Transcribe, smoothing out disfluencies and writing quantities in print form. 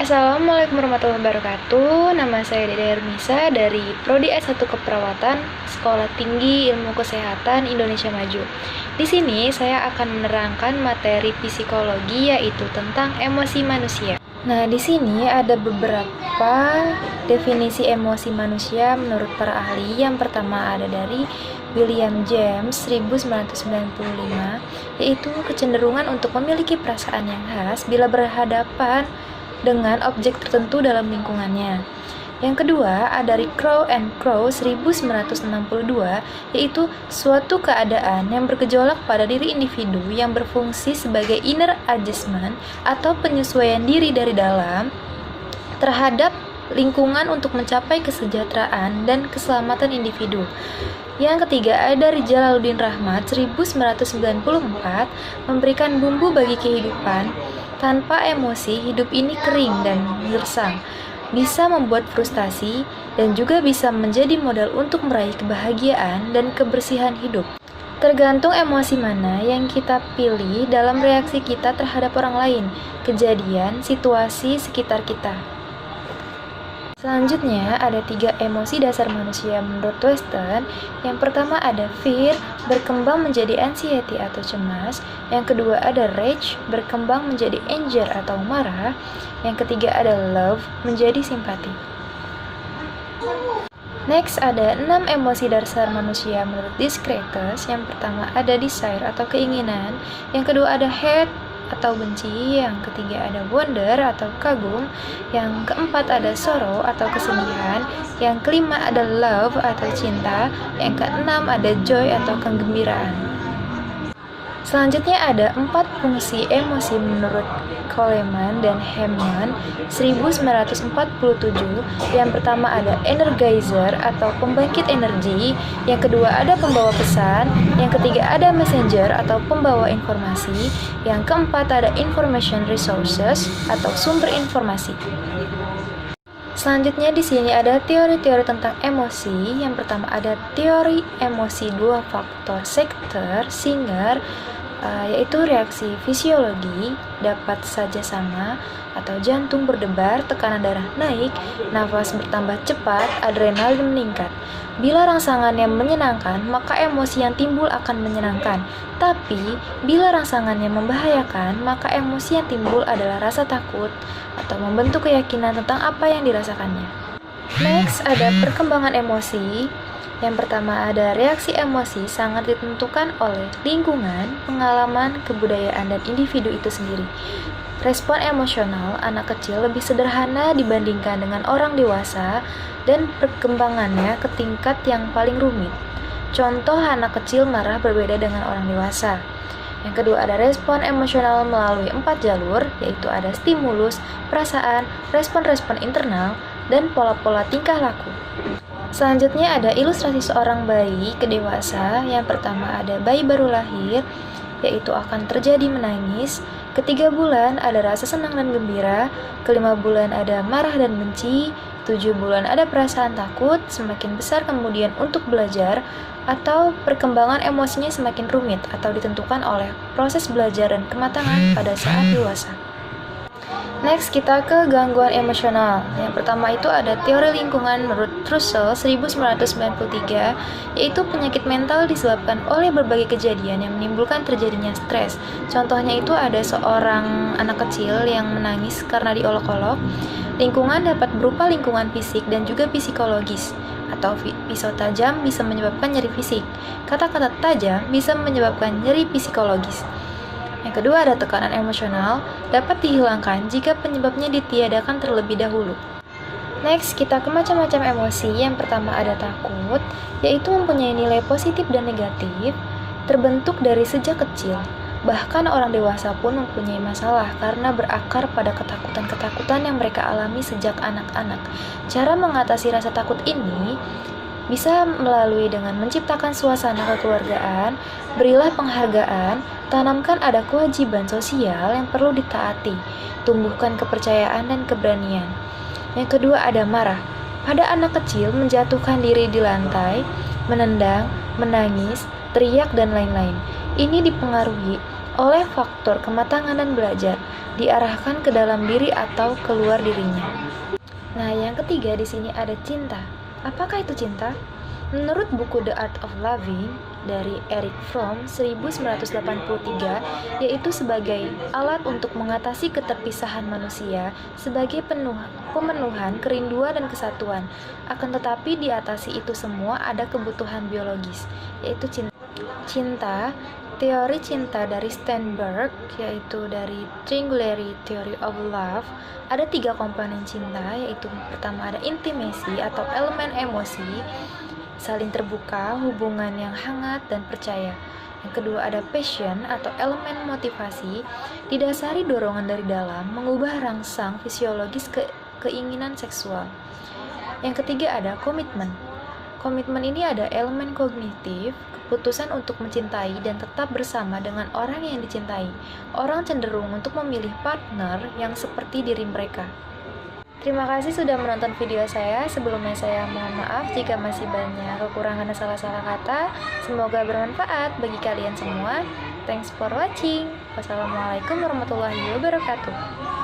Assalamualaikum warahmatullahi wabarakatuh. Nama saya Dede Hermisa dari Prodi S1 Keperawatan, Sekolah Tinggi Ilmu Kesehatan Indonesia Maju. Di sini saya akan menerangkan materi psikologi, yaitu tentang emosi manusia. Nah, di sini ada beberapa definisi emosi manusia menurut para ahli. Yang pertama ada dari William James 1995, yaitu kecenderungan untuk memiliki perasaan yang khas bila berhadapan dengan objek tertentu dalam lingkungannya. Yang kedua ada dari Crow and Crow 1962, yaitu suatu keadaan yang bergejolak pada diri individu yang berfungsi sebagai inner adjustment atau penyesuaian diri dari dalam terhadap lingkungan untuk mencapai kesejahteraan dan keselamatan individu. Yang ketiga ada dari Jalaluddin Rahmat 1994, memberikan bumbu bagi kehidupan. Tanpa emosi, hidup ini kering dan gersang, bisa membuat frustasi, dan juga bisa menjadi modal untuk meraih kebahagiaan dan kebersihan hidup. Tergantung emosi mana yang kita pilih dalam reaksi kita terhadap orang lain, kejadian, situasi sekitar kita. Selanjutnya ada 3 emosi dasar manusia menurut Western. Yang pertama ada fear, berkembang menjadi anxiety atau cemas. Yang kedua ada rage, berkembang menjadi anger atau marah. Yang ketiga ada love, menjadi simpati. Next ada 6 emosi dasar manusia menurut Discretus. Yang pertama ada desire atau keinginan. Yang kedua ada hate atau benci, yang ketiga ada wonder atau kagum, yang keempat ada sorrow atau kesedihan, yang kelima ada love atau cinta, yang keenam ada joy atau kegembiraan. Selanjutnya ada 4 fungsi emosi menurut Coleman dan Hammond 1947. Yang pertama ada energizer atau pembangkit energi, yang kedua ada pembawa pesan, yang ketiga ada messenger atau pembawa informasi, yang keempat ada information resources atau sumber informasi. Selanjutnya di sini ada teori-teori tentang emosi. Yang pertama ada teori emosi 2 faktor Schechter, Singer, yaitu reaksi fisiologi dapat saja sama atau jantung berdebar, tekanan darah naik, nafas bertambah cepat, adrenalin meningkat. Bila rangsangannya menyenangkan, maka emosi yang timbul akan menyenangkan. Tapi, bila rangsangannya membahayakan, maka emosi yang timbul adalah rasa takut atau membentuk keyakinan tentang apa yang dirasakannya. Next, ada perkembangan emosi. Yang pertama ada reaksi emosi sangat ditentukan oleh lingkungan, pengalaman, kebudayaan, dan individu itu sendiri. Respon emosional anak kecil lebih sederhana dibandingkan dengan orang dewasa dan perkembangannya ke tingkat yang paling rumit. Contoh anak kecil marah berbeda dengan orang dewasa. Yang kedua ada respon emosional melalui 4 jalur, yaitu ada stimulus, perasaan, respon-respon internal, dan pola-pola tingkah laku. Selanjutnya ada ilustrasi seorang bayi ke dewasa. Yang pertama ada bayi baru lahir, yaitu akan terjadi menangis. Ke-3 bulan ada rasa senang dan gembira. Ke-5 bulan ada marah dan benci. 7 bulan ada perasaan takut. Semakin besar kemudian untuk belajar atau perkembangan emosinya semakin rumit atau ditentukan oleh proses belajar dan kematangan pada saat dewasa. Next, kita ke gangguan emosional. Yang pertama itu ada teori lingkungan menurut Russell 1993, yaitu penyakit mental disebabkan oleh berbagai kejadian yang menimbulkan terjadinya stres. Contohnya itu ada seorang anak kecil yang menangis karena diolok-olok. Lingkungan dapat berupa lingkungan fisik dan juga psikologis, atau pisau tajam bisa menyebabkan nyeri fisik. Kata-kata tajam bisa menyebabkan nyeri psikologis. Yang kedua ada tekanan emosional, dapat dihilangkan jika penyebabnya ditiadakan terlebih dahulu. Next, kita ke macam-macam emosi. Yang pertama ada takut, yaitu mempunyai nilai positif dan negatif, terbentuk dari sejak kecil. Bahkan orang dewasa pun mempunyai masalah karena berakar pada ketakutan-ketakutan yang mereka alami sejak anak-anak. Cara mengatasi rasa takut ini bisa melalui dengan menciptakan suasana kekeluargaan, berilah penghargaan, tanamkan ada kewajiban sosial yang perlu ditaati, tumbuhkan kepercayaan dan keberanian. Yang kedua ada marah. Pada anak kecil menjatuhkan diri di lantai, menendang, menangis, teriak, dan lain-lain. Ini dipengaruhi oleh faktor kematangan dan belajar, diarahkan ke dalam diri atau keluar dirinya. Nah, yang ketiga di sini ada cinta. Apakah itu cinta? Menurut buku The Art of Loving dari Erich Fromm 1983, yaitu sebagai alat untuk mengatasi keterpisahan manusia sebagai pemenuhan kerinduan dan kesatuan. Akan tetapi di atasi itu semua ada kebutuhan biologis, yaitu cinta. Teori cinta dari Sternberg, yaitu dari Triangulary Theory of Love, ada 3 komponen cinta, yaitu pertama ada intimacy atau elemen emosi, saling terbuka, hubungan yang hangat dan percaya. Yang kedua ada passion atau elemen motivasi, didasari dorongan dari dalam, mengubah rangsang fisiologis keinginan seksual. Yang ketiga ada komitmen. Komitmen ini ada elemen kognitif, keputusan untuk mencintai dan tetap bersama dengan orang yang dicintai. Orang cenderung untuk memilih partner yang seperti diri mereka. Terima kasih sudah menonton video saya. Sebelumnya saya mohon maaf jika masih banyak kekurangan dan salah-salah kata. Semoga bermanfaat bagi kalian semua. Thanks for watching. Wassalamualaikum warahmatullahi wabarakatuh.